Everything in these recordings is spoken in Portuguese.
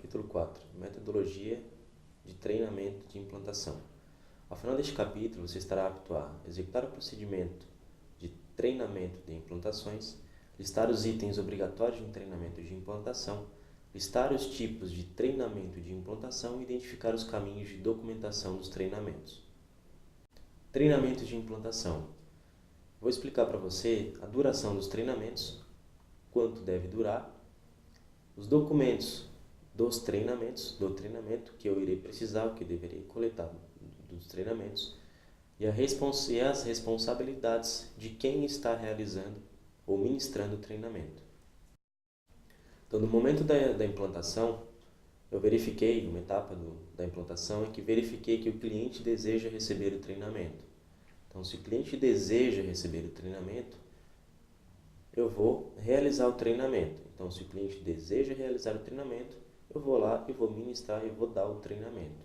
Capítulo 4. Metodologia de treinamento de implantação. Ao final deste capítulo, você estará apto a executar o procedimento de treinamento de implantações, listar os itens obrigatórios de um treinamento de implantação, listar os tipos de treinamento de implantação e identificar os caminhos de documentação dos treinamentos. Treinamento de implantação. Vou explicar para você a duração dos treinamentos, quanto deve durar, os documentos do treinamento que eu irei precisar, o que eu deverei coletar dos treinamentos, e as responsabilidades de quem está realizando ou ministrando o treinamento. Então, no momento da implantação, eu verifiquei, uma etapa da implantação é que verifiquei que o cliente deseja receber o treinamento. Então, se o cliente deseja receber o treinamento, eu vou realizar o treinamento. Então, se o cliente deseja realizar o treinamento, eu vou lá e vou ministrar e vou dar o treinamento.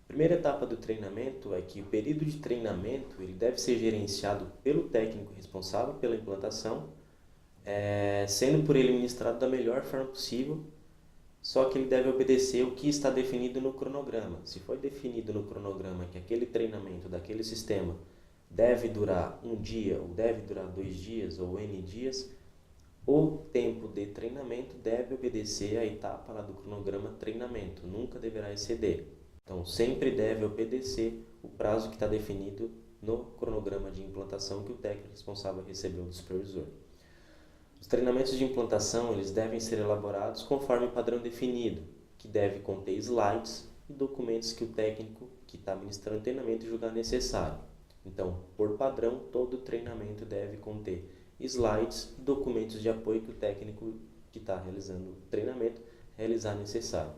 A primeira etapa do treinamento é que o período de treinamento ele deve ser gerenciado pelo técnico responsável pela implantação, sendo por ele ministrado da melhor forma possível, só que ele deve obedecer o que está definido no cronograma. Se foi definido no cronograma que aquele treinamento daquele sistema deve durar um dia, ou deve durar 2 dias, ou N dias, o tempo de treinamento deve obedecer à etapa lá do cronograma treinamento, nunca deverá exceder. Então, sempre deve obedecer o prazo que está definido no cronograma de implantação que o técnico responsável recebeu do supervisor. Os treinamentos de implantação eles devem ser elaborados conforme o padrão definido, que deve conter slides e documentos que o técnico que está ministrando o treinamento julgar necessário. Então, por padrão, todo treinamento deve conter slides e documentos de apoio que o técnico que está realizando o treinamento realizar necessário.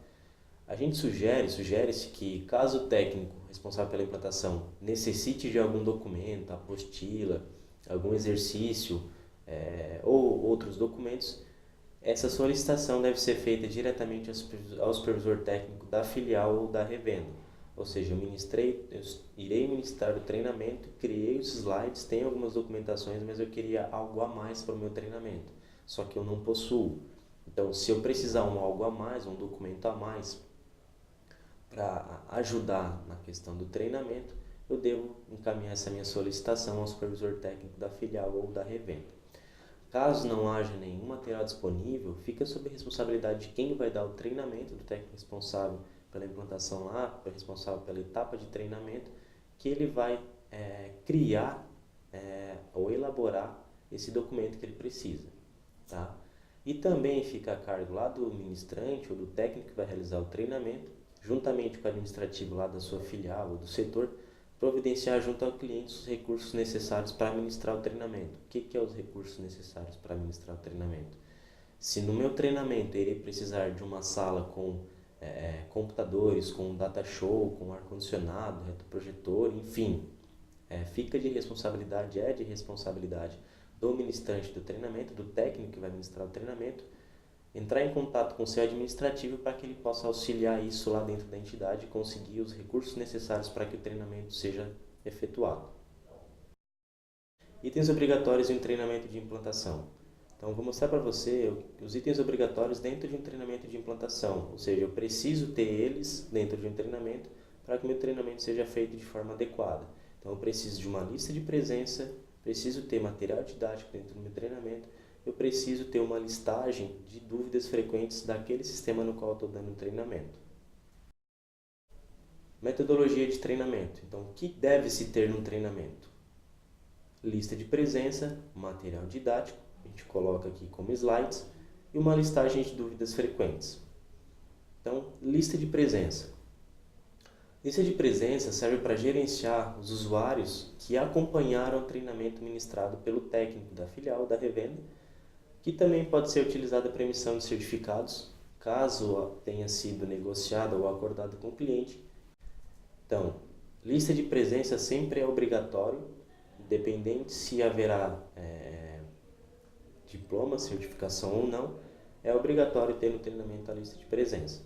A gente sugere-se que caso o técnico responsável pela implantação necessite de algum documento, apostila, algum exercício ou outros documentos, essa solicitação deve ser feita diretamente ao supervisor técnico da filial ou da revenda. Ou seja, eu irei ministrar o treinamento, criei os slides, tenho algumas documentações, mas eu queria algo a mais para o meu treinamento, só que eu não possuo. Então, se eu precisar algo a mais, um documento a mais, para ajudar na questão do treinamento, eu devo encaminhar essa minha solicitação ao supervisor técnico da filial ou da revenda. Caso não haja nenhum material disponível, fica sob a responsabilidade de quem vai dar o treinamento, do técnico responsável pela implantação lá, responsável pela etapa de treinamento, que ele vai criar ou elaborar esse documento que ele precisa. Tá? E também fica a cargo lá do ministrante ou do técnico que vai realizar o treinamento, juntamente com o administrativo lá da sua filial ou do setor, providenciar junto ao cliente os recursos necessários para administrar o treinamento. O que é os recursos necessários para administrar o treinamento? Se no meu treinamento eu irei precisar de uma sala com computadores, com data show, com ar-condicionado, retroprojetor, enfim, fica de responsabilidade do ministrante do treinamento, do técnico que vai ministrar o treinamento, entrar em contato com o seu administrativo para que ele possa auxiliar isso lá dentro da entidade e conseguir os recursos necessários para que o treinamento seja efetuado. Itens obrigatórios em um treinamento de implantação. Então, vou mostrar para você os itens obrigatórios dentro de um treinamento de implantação, ou seja, eu preciso ter eles dentro de um treinamento para que o meu treinamento seja feito de forma adequada. Então, eu preciso de uma lista de presença, preciso ter material didático dentro do meu treinamento, eu preciso ter uma listagem de dúvidas frequentes daquele sistema no qual eu estou dando o treinamento. Metodologia de treinamento. Então, o que deve-se ter no treinamento? Lista de presença, material didático, a gente coloca aqui como slides, e uma listagem de dúvidas frequentes. Então, lista de presença. Lista de presença serve para gerenciar os usuários que acompanharam o treinamento ministrado pelo técnico da filial, da revenda, que também pode ser utilizada para emissão de certificados, caso tenha sido negociada ou acordada com o cliente. Então, lista de presença sempre é obrigatório, independente se haverá diploma, certificação ou não, é obrigatório ter no treinamento a lista de presença.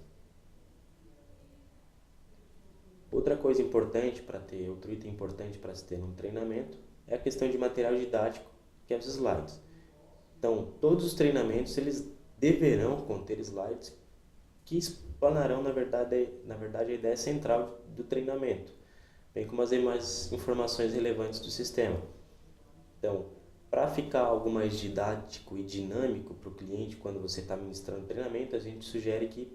Outro item importante para se ter no treinamento é a questão de material didático, que é os slides. Então, todos os treinamentos eles deverão conter slides que explanarão, na verdade, a ideia central do treinamento, bem como as demais informações relevantes do sistema. Então, para ficar algo mais didático e dinâmico para o cliente quando você está ministrando treinamento, a gente sugere que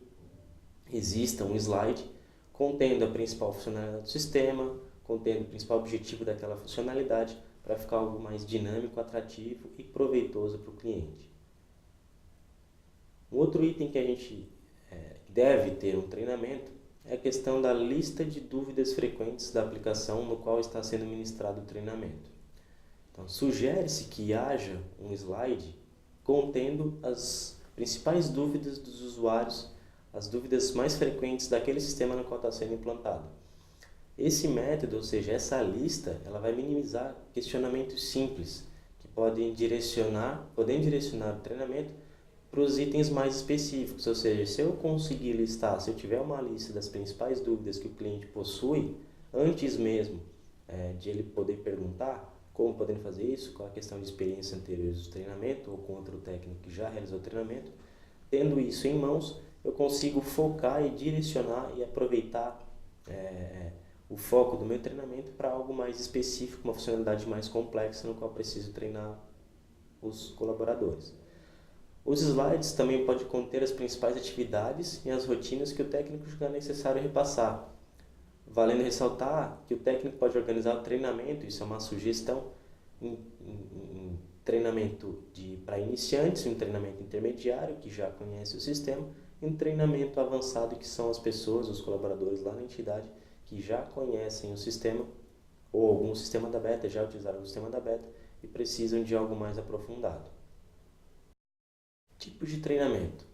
exista um slide contendo a principal funcionalidade do sistema, contendo o principal objetivo daquela funcionalidade, para ficar algo mais dinâmico, atrativo e proveitoso para o cliente. Um outro item que a gente deve ter um treinamento é a questão da lista de dúvidas frequentes da aplicação no qual está sendo ministrado o treinamento. Então, sugere-se que haja um slide contendo as principais dúvidas dos usuários, as dúvidas mais frequentes daquele sistema no qual está sendo implantado. Esse método, ou seja, essa lista, ela vai minimizar questionamentos simples que podem direcionar o treinamento para os itens mais específicos, ou seja, se eu conseguir listar, se eu tiver uma lista das principais dúvidas que o cliente possui, antes mesmo de ele poder perguntar como podemos fazer isso, qual a questão de experiência anterior do treinamento ou com outro técnico que já realizou o treinamento, tendo isso em mãos, eu consigo focar e direcionar e aproveitar o foco do meu treinamento para algo mais específico, uma funcionalidade mais complexa no qual preciso treinar os colaboradores. Os slides também podem conter as principais atividades e as rotinas que o técnico julgar necessário repassar. Valendo ressaltar que o técnico pode organizar o treinamento, isso é uma sugestão, em treinamento para iniciantes, um treinamento intermediário, que já conhece o sistema, e um treinamento avançado, que são as pessoas, os colaboradores lá na entidade, que já conhecem o sistema, ou algum sistema da beta, já utilizaram o sistema da beta, e precisam de algo mais aprofundado. Tipos de treinamento: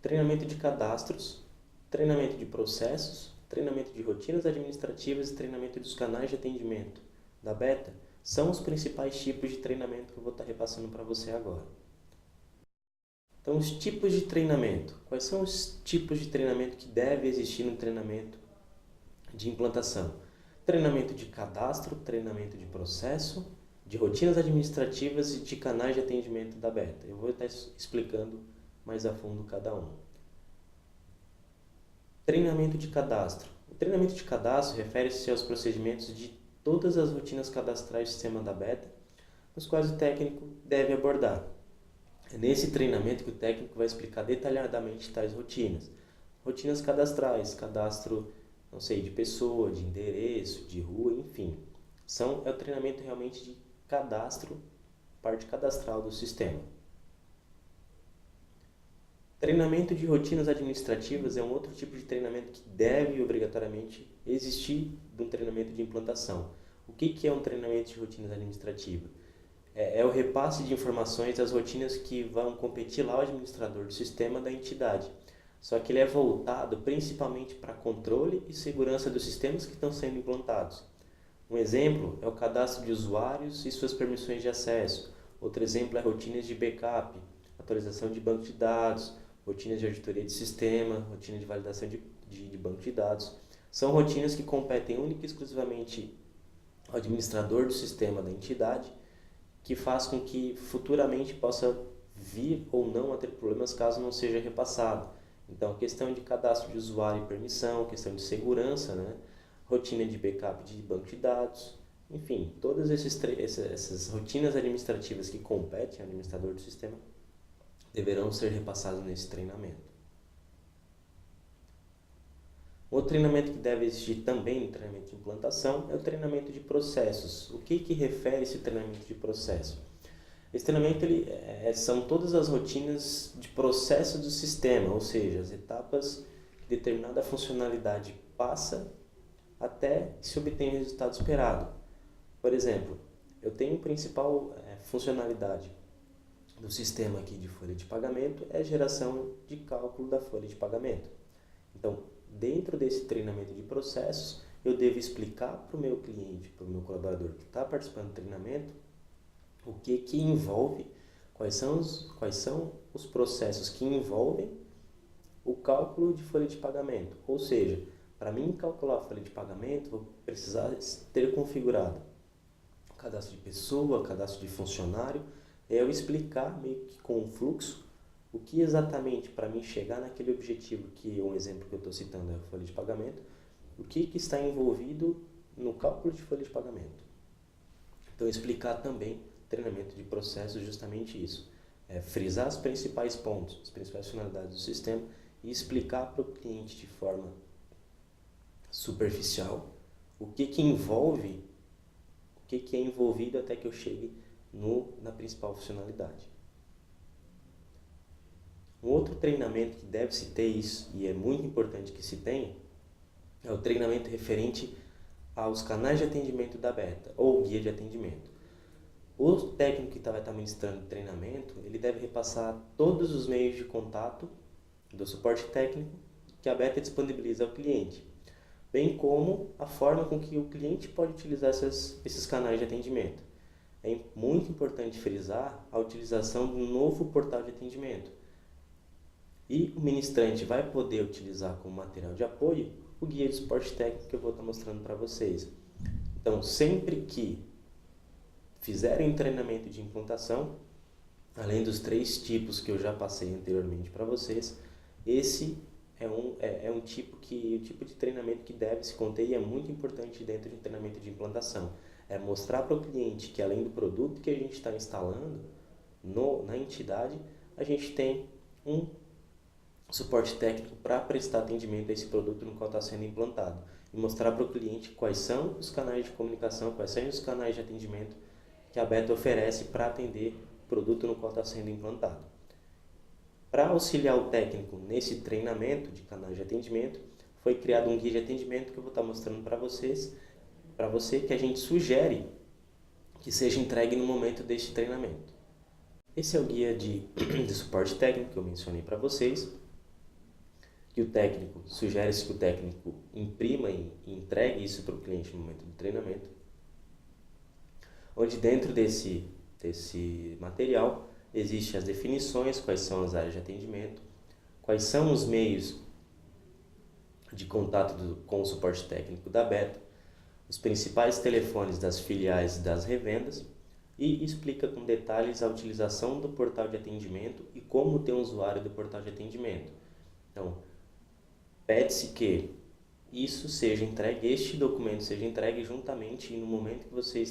treinamento de cadastros, treinamento de processos, treinamento de rotinas administrativas e treinamento dos canais de atendimento da beta são os principais tipos de treinamento que eu vou estar repassando para você agora. Então, os tipos de treinamento. Quais são os tipos de treinamento que deve existir no treinamento de implantação? Treinamento de cadastro, treinamento de processo, de rotinas administrativas e de canais de atendimento da beta. Eu vou estar explicando mais a fundo cada um. Treinamento de cadastro. O treinamento de cadastro refere-se aos procedimentos de todas as rotinas cadastrais do sistema da beta, nos quais o técnico deve abordar. É nesse treinamento que o técnico vai explicar detalhadamente tais rotinas. Rotinas cadastrais, cadastro, de pessoa, de endereço, de rua, enfim. É o treinamento realmente de cadastro, parte cadastral do sistema. Treinamento de rotinas administrativas é um outro tipo de treinamento que deve obrigatoriamente existir de um treinamento de implantação. O que é um treinamento de rotinas administrativas? É o repasse de informações das rotinas que vão competir lá ao administrador do sistema da entidade. Só que ele é voltado principalmente para controle e segurança dos sistemas que estão sendo implantados. Um exemplo é o cadastro de usuários e suas permissões de acesso. Outro exemplo é rotinas de backup, atualização de banco de dados, rotinas de auditoria de sistema, rotina de validação de banco de dados. São rotinas que competem única e exclusivamente ao administrador do sistema da entidade, que faz com que futuramente possa vir ou não a ter problemas caso não seja repassado. Então, a questão de cadastro de usuário e permissão, questão de segurança, rotina de backup de banco de dados, enfim, todas essas rotinas administrativas que competem ao administrador do sistema deverão ser repassadas nesse treinamento. Outro treinamento que deve existir também no treinamento de implantação é o treinamento de processos. O que refere esse treinamento de processo? Esse treinamento são todas as rotinas de processo do sistema, ou seja, as etapas que determinada funcionalidade passa até se obter o resultado esperado. Por exemplo, eu tenho a principal funcionalidade do sistema aqui de folha de pagamento é a geração de cálculo da folha de pagamento. Então, dentro desse treinamento de processos, eu devo explicar para o meu cliente, para o meu colaborador que está participando do treinamento, o que envolve, quais são os processos que envolvem o cálculo de folha de pagamento. Ou seja, para mim calcular a folha de pagamento, vou precisar ter configurado cadastro de pessoa, cadastro de funcionário, eu explicar meio que com o fluxo o que exatamente, para mim chegar naquele objetivo, que um exemplo que eu estou citando é a folha de pagamento, o que está envolvido no cálculo de folha de pagamento. Então, explicar também treinamento de processos, justamente isso. Frisar os principais pontos, as principais finalidades do sistema e explicar para o cliente de forma superficial o que envolve, o que é envolvido até que eu chegue na principal funcionalidade. Um outro treinamento que deve se ter isso, e é muito importante que se tenha, é o treinamento referente aos canais de atendimento da Beta, ou guia de atendimento. O técnico que vai estar ministrando o treinamento, ele deve repassar todos os meios de contato do suporte técnico que a Beta disponibiliza ao cliente, bem como a forma com que o cliente pode utilizar esses canais de atendimento. É muito importante frisar a utilização do novo portal de atendimento. E o ministrante vai poder utilizar como material de apoio o guia de suporte técnico que eu vou estar mostrando para vocês. Então, sempre que fizerem um treinamento de implantação, além dos 3 tipos que eu já passei anteriormente para vocês, esse é um tipo de treinamento que deve se conter e é muito importante dentro de um treinamento de implantação. É mostrar para o cliente que além do produto que a gente está instalando na entidade, a gente tem um suporte técnico para prestar atendimento a esse produto no qual está sendo implantado. E mostrar para o cliente quais são os canais de comunicação, quais são os canais de atendimento que a Beta oferece para atender o produto no qual está sendo implantado. Para auxiliar o técnico nesse treinamento de canais de atendimento, foi criado um guia de atendimento que eu vou estar mostrando para você, que a gente sugere que seja entregue no momento deste treinamento. Esse é o guia de suporte técnico que eu mencionei para vocês, que o técnico, sugere-se que o técnico imprima e entregue isso para o cliente no momento do treinamento, onde dentro desse material existem as definições, quais são as áreas de atendimento, quais são os meios de contato com o suporte técnico da Beta, os principais telefones das filiais e das revendas, e explica com detalhes a utilização do portal de atendimento e como ter um usuário do portal de atendimento. Então, pede-se que este documento seja entregue juntamente no momento que você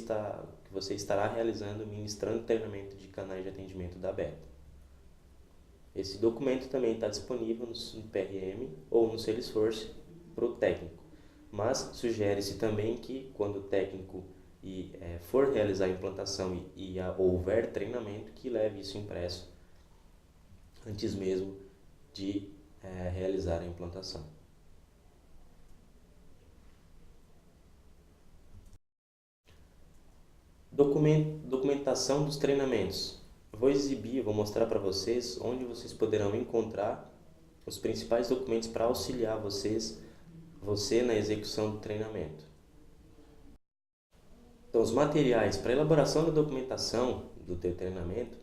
estará realizando, ministrando o treinamento de canais de atendimento da Beta. Esse documento também está disponível no PRM ou no Salesforce para o técnico, mas sugere-se também que quando o técnico for realizar a implantação e houver treinamento, que leve isso impresso antes mesmo de realizar a implantação. Documentação dos treinamentos. Vou mostrar para vocês onde vocês poderão encontrar os principais documentos para auxiliar você na execução do treinamento. Então, os materiais para elaboração da documentação do teu treinamento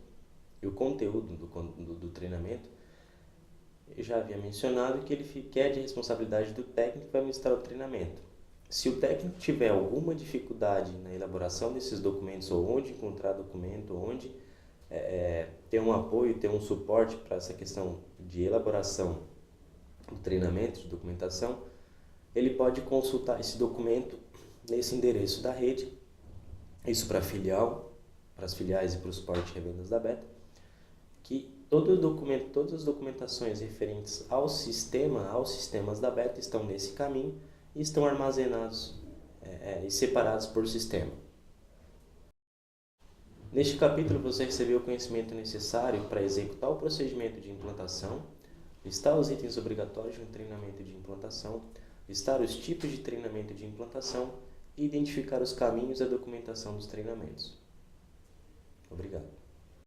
e o conteúdo do treinamento, eu já havia mencionado que ele é de responsabilidade do técnico que vai ministrar o treinamento. Se o técnico tiver alguma dificuldade na elaboração desses documentos, ou onde encontrar documento, onde ter um apoio, ter um suporte para essa questão de elaboração do treinamento, de documentação, ele pode consultar esse documento nesse endereço da rede, isso para as filiais e para o suporte de revendas da Beta, que todas as documentações referentes aos sistemas da Beta estão nesse caminho e estão armazenados e separados por sistema. Neste capítulo você recebeu o conhecimento necessário para executar o procedimento de implantação, listar os itens obrigatórios de um treinamento de implantação, listar os tipos de treinamento de implantação e identificar os caminhos da documentação dos treinamentos. Obrigado.